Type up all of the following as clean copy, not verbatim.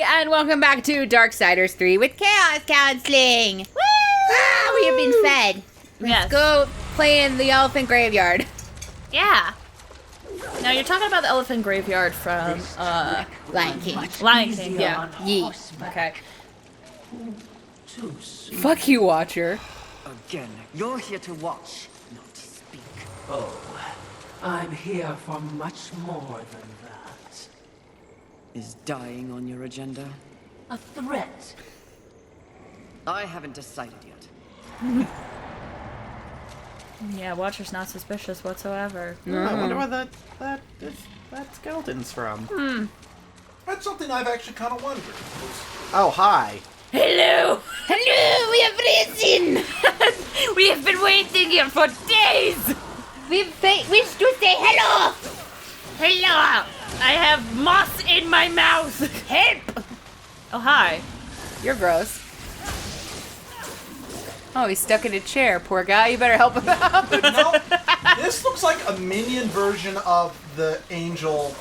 and welcome back to Darksiders 3 with Chaos Counseling. Woo! Ah, we have been fed. Let's go play in the elephant graveyard. Yeah. Now you're talking about the elephant graveyard from Lion King. Lion King, yeah. Yee. Okay. Fuck you, Watcher. Again, you're here to watch, not to speak. Oh, I'm here for much more than that. Is dying on your agenda? A threat. I haven't decided yet. Yeah, Watcher's not suspicious whatsoever. I wonder where that skeleton's from. That's something I've actually kind of wondered. Oh, hi. Hello! Hello, we have risen. We have been waiting here for days! We wish to say hello. Hello! I have moss in my mouth! Help. Oh, hi. You're gross. Oh, he's stuck in a chair. Poor guy. You better help him out. No, this looks like a minion version of the angel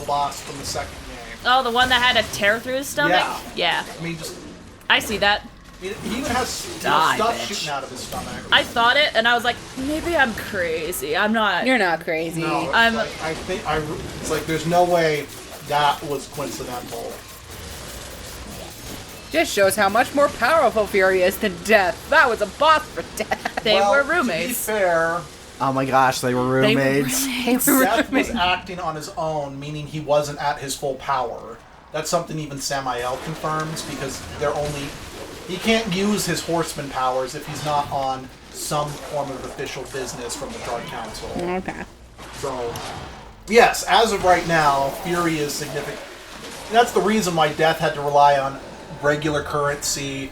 boss from the second game. Oh, the one that had a tear through his stomach? Yeah. Yeah. I mean, just I see that. he even has Die, stuff bitch. shooting out of his stomach. I thought it, and I was like, maybe I'm crazy. I'm not. You're not crazy. No, it's I'm- like, it's like there's no way that was coincidental. Just shows how much more powerful Fury is than Death. That was a boss for Death. They Well, were To be roommates. fair, Oh my gosh, they were They were roommates. Seth was acting on his own, meaning he wasn't at his full power. That's something even Samael confirms, because he can't use his horseman powers if he's not on some form of official business from the Dark Council. Okay. So, yes, as of right now, Fury is significant. That's the reason why Death had to rely on regular currency,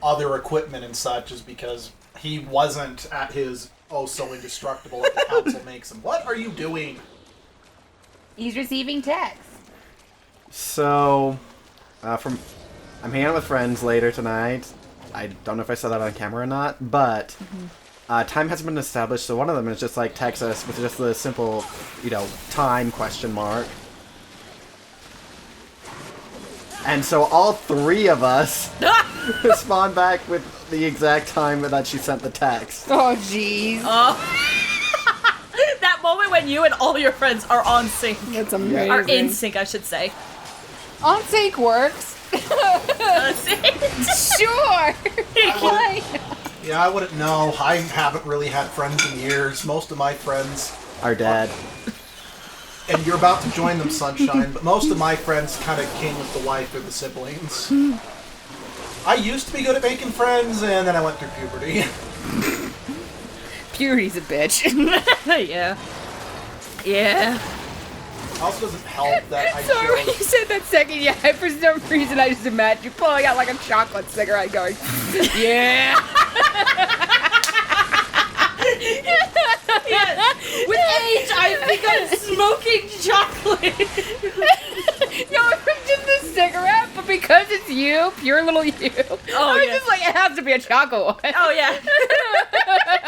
other equipment and such, is because he wasn't at his so indestructible that the council makes him. What are you doing? He's receiving text. So, I'm hanging out with friends later tonight. I don't know if I said that on camera or not, but time hasn't been established, so one of them is just like text us with just the simple, time question mark. And so all three of us respond back with the exact time that she sent the text. Oh, jeez. That moment when you and all your friends are on sync. That's amazing. Are in sync, I should say. On sync works. Sure. Yeah, I wouldn't know. I haven't really had friends in years. Most of my friends Our dad. and you're about to join them, Sunshine, but most of my friends kind of came with the wife or the siblings. I used to be good at making friends, and then I went through puberty. Puberty's a bitch. Yeah. Yeah. Also doesn't help that I Sorry, when you chose... said that second, yeah, for some reason I just imagined you pulling out like a chocolate cigarette going, yeah. Yes. With age, I've begun smoking chocolate. No, it's just a cigarette, but because it's you, pure little you, I was yeah. just like, it has to be a chocolate one. Oh, yeah.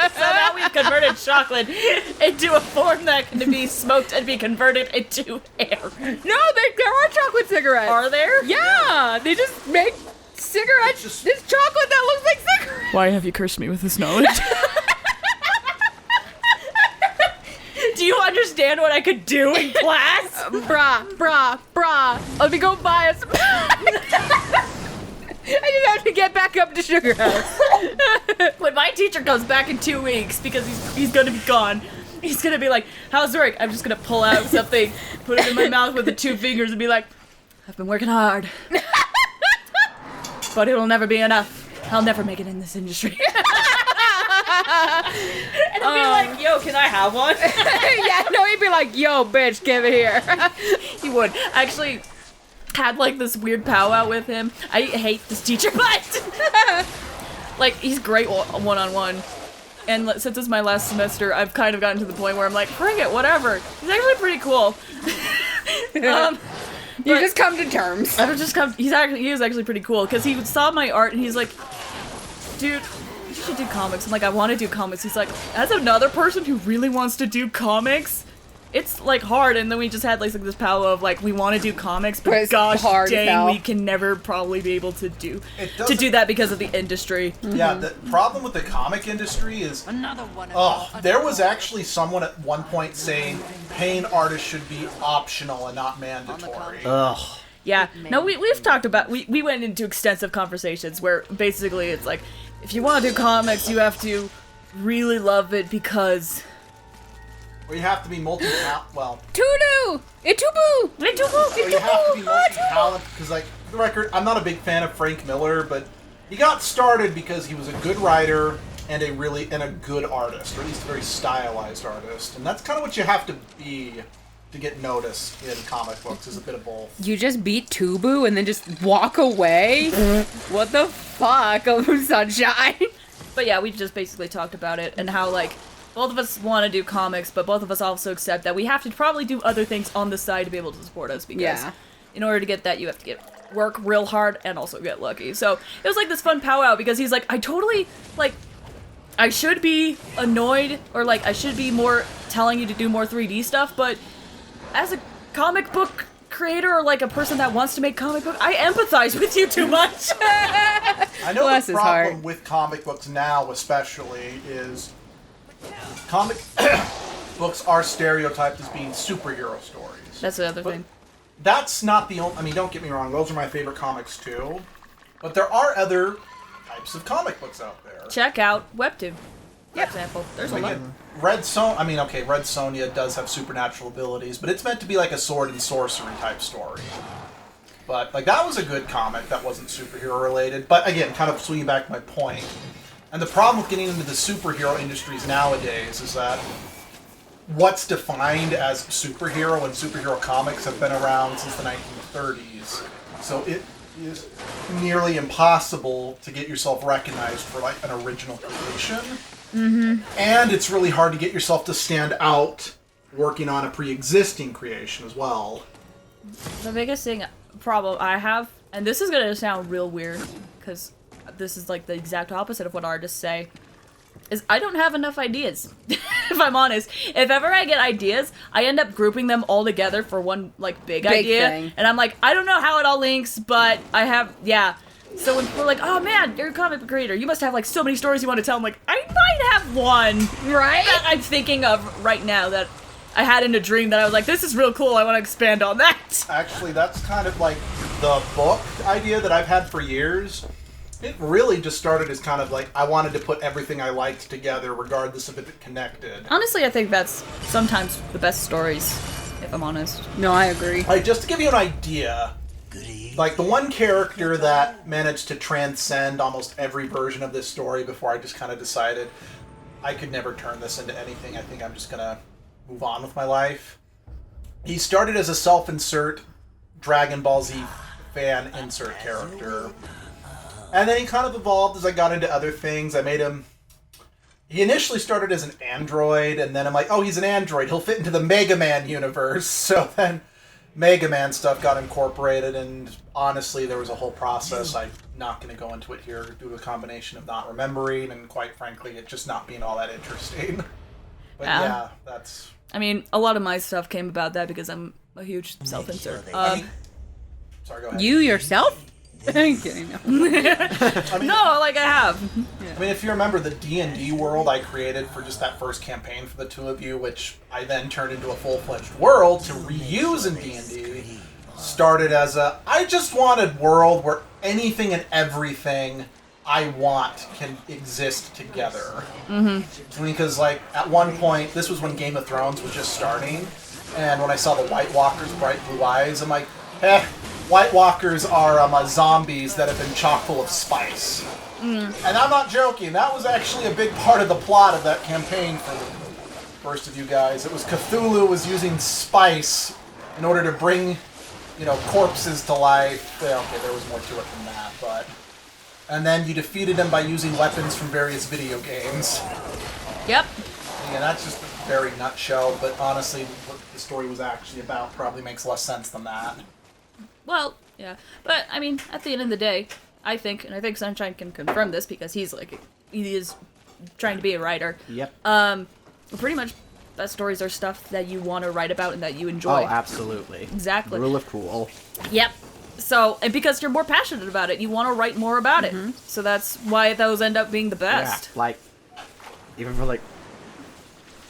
So now we've converted chocolate into a form that can be smoked and be converted into air. No, there are chocolate cigarettes. Are there? Yeah, they just make cigarettes. This chocolate that looks like cigarettes. Why have you cursed me with this knowledge? Do you understand what I could do in class? Brah. Let me go buy us. I just have to get back up to Sugar House. When my teacher comes back in 2 weeks, because he's gonna be gone, he's gonna be like, how's work? I'm just gonna pull out something, put it in my mouth with the 2 fingers and be like, I've been working hard. But it'll never be enough. I'll never make it in this industry. And he'll be like, yo, can I have one? Yeah, no, he'd be like, yo, bitch, give it here. He would. I actually had like this weird powwow with him. I hate this teacher, but like he's great one-on-one. And since it's my last semester, I've kind of gotten to the point where I'm like, bring it, whatever. He's actually pretty cool. You just come to terms. I don't just come. He is actually pretty cool because he saw my art and he's like, dude, you should do comics. I'm like, I want to do comics. He's like, as another person who really wants to do comics, it's like hard, and then we just had like this power of like we want to do comics, but it's gosh hard as hell. dang, we can never probably be able to do that because of the industry. Yeah, the problem with the comic industry is, there was actually someone at one point saying paying artists should be optional and not mandatory. Ugh. Yeah, no, we've talked about, we went into extensive conversations where basically it's like, if you want to do comics, you have to really love it because... Or you have to be well... Tudu! Itubu! Itubu! Or you have to be multi-talent, because, like, for the record, I'm not a big fan of Frank Miller, but he got started because he was a good writer and a good artist, or at least a very stylized artist. And that's kind of what you have to be to get noticed in comic books, is a bit of both. You just beat Tubu and then just walk away? What the fuck, Sunshine? But yeah, we just basically talked about it, and how, like, both of us want to do comics, but both of us also accept that we have to probably do other things on the side to be able to support us, because in order to get that, you have to work real hard and also get lucky. So it was like this fun powwow, because he's like, I totally, like, I should be annoyed, or like, I should be more telling you to do more 3D stuff, but as a comic book creator, or like a person that wants to make comic book, I empathize with you too much. I know Bless the his problem heart. with comic books now, especially, is comic books are stereotyped as being superhero stories. That's the other thing. That's not the only... I mean, don't get me wrong, those are my favorite comics too. But there are other types of comic books out there. Check out Webtoon, for example. There's a lot. Again, Red Sonja does have supernatural abilities, but it's meant to be like a sword and sorcery type story. But, like, that was a good comic that wasn't superhero related. But again, kind of swinging back to my point. And the problem with getting into the superhero industries nowadays is that what's defined as superhero and superhero comics have been around since the 1930s. So it is nearly impossible to get yourself recognized for, like, an original creation. Mm-hmm. And it's really hard to get yourself to stand out working on a pre-existing creation as well. The biggest problem I have, and this is gonna sound real weird, because this is like the exact opposite of what artists say, is I don't have enough ideas. If I'm honest. If ever I get ideas, I end up grouping them all together for one, like, big idea. Thing. And I'm like, I don't know how it all links, but I have, So when people are like, oh man, you're a comic book creator, you must have, like, so many stories you want to tell. I'm like, I might have one. Right? That I'm thinking of right now that I had in a dream that I was like, this is real cool, I want to expand on that. Actually, that's kind of like the book idea that I've had for years. It really just started as kind of like, I wanted to put everything I liked together, regardless of if it connected. Honestly, I think that's sometimes the best stories, if I'm honest. No, I agree. Like, just to give you an idea, like, the one character that managed to transcend almost every version of this story before I just kind of decided I could never turn this into anything, I think I'm just gonna move on with my life. He started as a self-insert Dragon Ball Z fan insert character. And then he kind of evolved as I got into other things. I made him... He initially started as an android, and then I'm like, oh, he's an android. He'll fit into the Mega Man universe. So then Mega Man stuff got incorporated, and honestly, there was a whole process. I'm not going to go into it here due to a combination of not remembering, and quite frankly, it just not being all that interesting. But yeah, that's... I mean, a lot of my stuff came about that because I'm a huge self-insert. Sorry, go ahead. You yourself? I'm kidding. No. No, like I have. I mean, if you remember the D&D world I created for just that first campaign for the two of you, which I then turned into a full-fledged world to reuse in D&D, started as a, I just wanted world where anything and everything I want can exist together. Mm-hmm. Because, like, at one point, this was when Game of Thrones was just starting, and when I saw the White Walkers' bright blue eyes, I'm like, White Walkers are zombies that have been chock full of spice. And I'm not joking, that was actually a big part of the plot of that campaign for the first of you guys. It was Cthulhu was using spice in order to bring, corpses to life. Yeah, okay, there was more to it than that, but... And then you defeated him by using weapons from various video games. Yep. Yeah, that's just a very nutshell, but honestly, what the story was actually about probably makes less sense than that. Well, yeah. But, I mean, at the end of the day, I think Sunshine can confirm this because he is trying to be a writer. Yep. Pretty much best stories are stuff that you want to write about and that you enjoy. Oh, absolutely. Exactly. Rule of cool. Yep. So, and because you're more passionate about it, you want to write more about it. So that's why those end up being the best. Yeah, like, even for, like,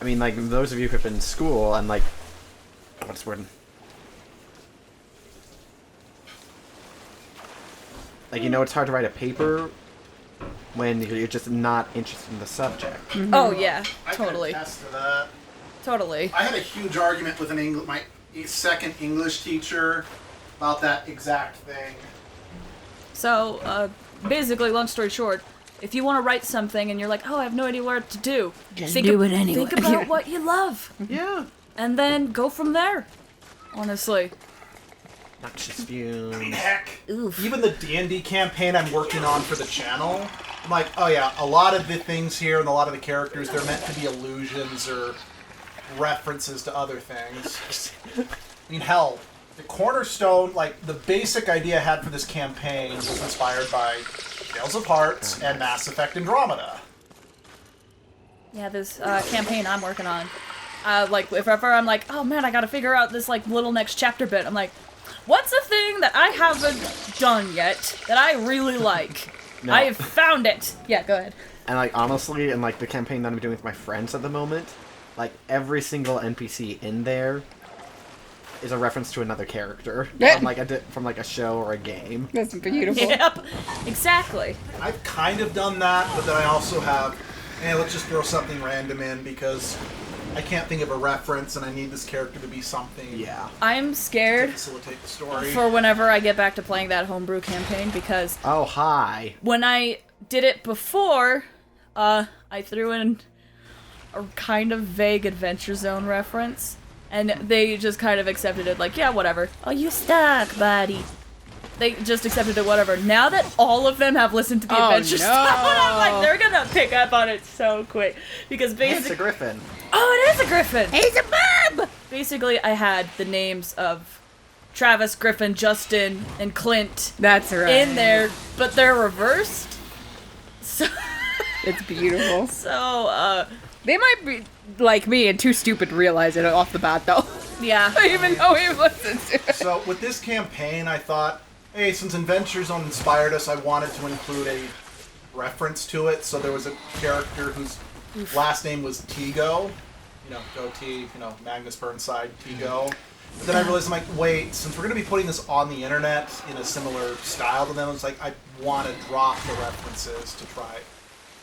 I mean, like, those of you who've been in school and, like, what's the word? Like, you know, it's hard to write a paper when you're just not interested in the subject. Oh, yeah. I Totally. can attest to that. Totally. I had a huge argument with my second English teacher about that exact thing. So, basically, long story short, if you want to write something and you're like, oh, I have no idea what to do, Just do it anyway. Think about what you love. Yeah. And then go from there. Honestly. Noxious fumes. Heck, Oof. even the D&D campaign I'm working on for the channel, I'm like, oh yeah, a lot of the things here and a lot of the characters, they're meant to be allusions or references to other things. I mean, hell, the cornerstone, like, the basic idea I had for this campaign was inspired by Tales of Hearts and Mass Effect Andromeda. Yeah, this campaign I'm working on. Like, if ever I'm like, oh man, I gotta figure out this, like, little next chapter bit, I'm like, what's a thing that I haven't done yet that I really like? No. I have found it. Yeah, go ahead. And, like, honestly, in, like, the campaign that I'm doing with my friends at the moment, like, every single NPC in there is a reference to another character from like a show or a game. That's beautiful. Yep, exactly. I've kind of done that, but then I also have, hey, let's just throw something random in because I can't think of a reference and I need this character to be something Yeah. I'm to scared facilitate the story. for whenever I get back to playing that homebrew campaign because Oh, hi. when I did it before, I threw in a kind of vague Adventure Zone reference, and they just kind of accepted it like, yeah, whatever. Oh, you stuck, buddy. They just accepted it, whatever. Now that all of them have listened to the Adventure Zone, I'm like, they're gonna pick up on it so quick. Because It's a basically... griffin. Oh, it is a griffin! He's a bub! Basically, I had the names of Travis, Griffin, Justin, and Clint That's right. in there, but they're reversed. So... It's beautiful. So, They might be like me and too stupid to realize it off the bat, though. yeah. Even though he listens to it. So with this campaign, I thought, hey, since Adventure Zone inspired us, I wanted to include a reference to it. So there was a character whose last name was Tigo. You know, goatee, you know, Magnus Burnside, Tigo. But then I realized, I'm like, wait, since we're going to be putting this on the internet in a similar style to them, it's like, I want to drop the references to try it.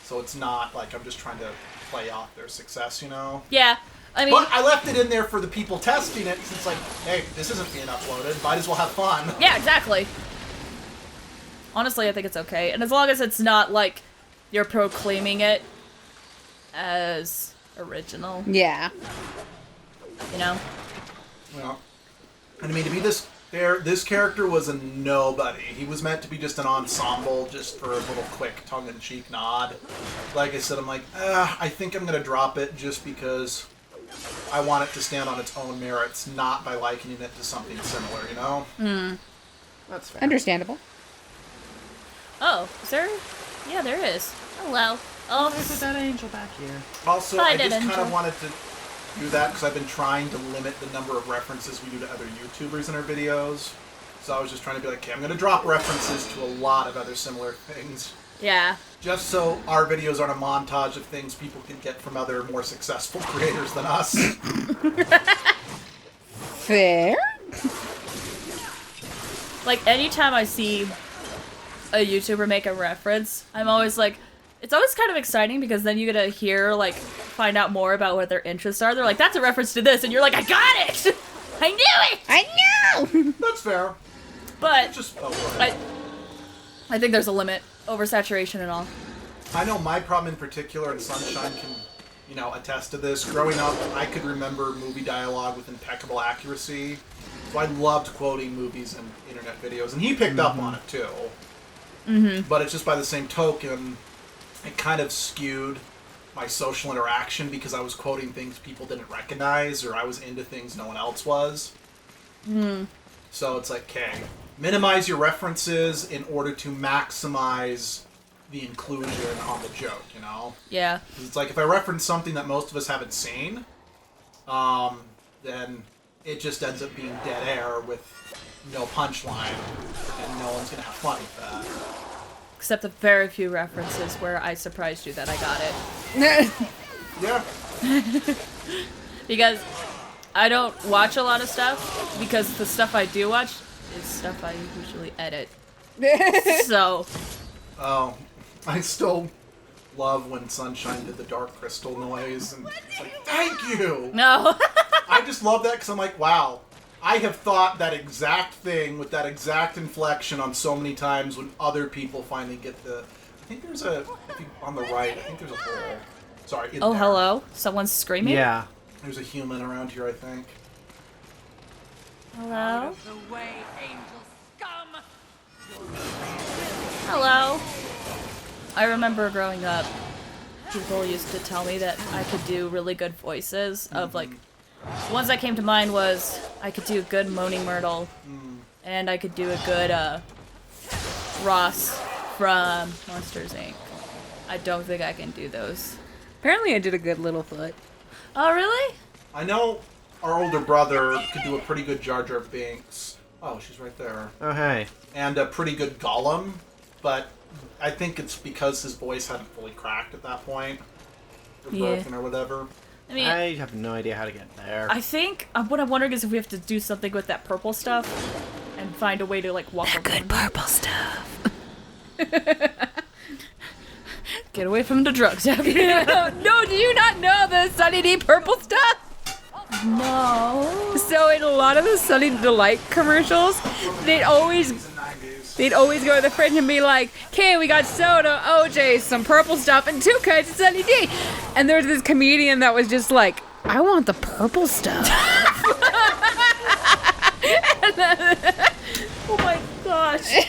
So it's not like I'm just trying to play off their success, you know? Yeah. I mean, But I left it in there for the people testing it, since it's like, hey, this isn't being uploaded, might as well have fun. yeah, exactly. Honestly, I think it's okay. And as long as it's not like you're proclaiming it as original, Yeah. you know? Well, and I mean, to be this character was a nobody. He was meant to be just an ensemble, just for a little quick tongue-in-cheek nod. Like I said, I'm like, I think I'm going to drop it just because I want it to stand on its own merits, not by likening it to something similar, you know? That's fair. Understandable. Oh, is there? Yeah, there is. Oh, well. Oh, There's that angel back here. Also, Hi, I just Dead kind of Angel. wanted to do that because I've been trying to limit the number of references we do to other YouTubers in our videos. So I was just trying to be like, okay, I'm going to drop references to a lot of other similar things. yeah. Just so our videos aren't a montage of things people can get from other more successful creators than us. Fair. Like, anytime I see a YouTuber make a reference, I'm always like, it's always kind of exciting because then you get to hear, like, find out more about what their interests are. They're like, that's a reference to this, and you're like, I got it! I knew it! I know! That's fair. But Just I think there's a limit. Oversaturation and all. I know my problem in particular, and Sunshine can, you know, attest to this. Growing up, I could remember movie dialogue with impeccable accuracy. So I loved quoting movies and internet videos, and he picked up on it too. Mm-hmm. But it's just by the same token, it kind of skewed my social interaction because I was quoting things people didn't recognize, or I was into things no one else was. So it's like, okay, minimize your references in order to maximize the inclusion on the joke, you know? Yeah. 'Cause it's like, if I reference something that most of us haven't seen, then it just ends up being dead air with no punchline, and no one's gonna have fun with that. Except the very few references where I surprised you that I got it. Yeah. Because I don't watch a lot of stuff, because the stuff I do watch is stuff I usually edit. So. Oh, I still love when Sunshine did the dark crystal noise, and it's like, thank you! No. I just love that because I'm like, wow, I have thought that exact thing with that exact inflection on so many times when other people finally get the... I think there's a... on the right, I think there's a hole. Sorry, in Oh, there. hello? Someone's screaming? Yeah. There's a human around here, I think. Hello? The way, angel scum! Hello? I remember growing up, people used to tell me that I could do really good voices of, like... The ones that came to mind was I could do a good Moaning Myrtle, and I could do a good Ross from Monsters, Inc. I don't think I can do those. Apparently I did a good Littlefoot. Oh, really? I know our older brother could do a pretty good Jar Jar Binks. Oh, she's right there. Oh, hey. And a pretty good Gollum, but I think it's because his voice hadn't fully cracked at that point. Or Yeah. broken or whatever. I mean, I have no idea how to get there. I think what I'm wondering is if we have to do something with that purple stuff and find a way to like walk around. Purple stuff. Get away from the drugs, Abby. No, do you not know the Sunny D purple stuff? No. So in a lot of the Sunny Delight commercials, they'd always go to the fridge and be like, okay, we got soda, OJ, some purple stuff, and 2 kinds of Sunny D. And there was this comedian that was just like, I want the purple stuff. Oh my gosh.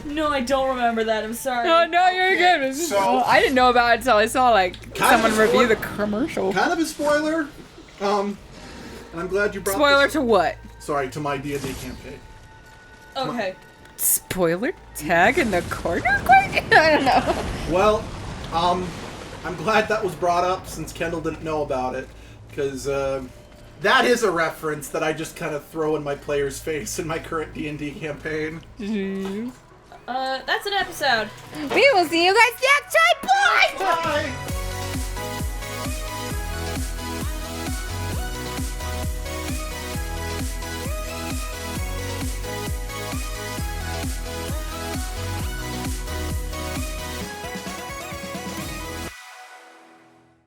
No, I don't remember that. I'm sorry. Oh, no, you're good. So- I didn't know about it until I saw, like, Kind someone of review spoil- the commercial. Kind of a spoiler. And I'm glad you brought Spoiler this. to what? Sorry, to my D&D campaign. Okay. Spoiler tag in the corner? I don't know. Well, I'm glad that was brought up since Kendall didn't know about it, because that is a reference that I just kind of throw in my player's face in my current D&D campaign. That's an episode. We will see you guys next time, boys! Bye!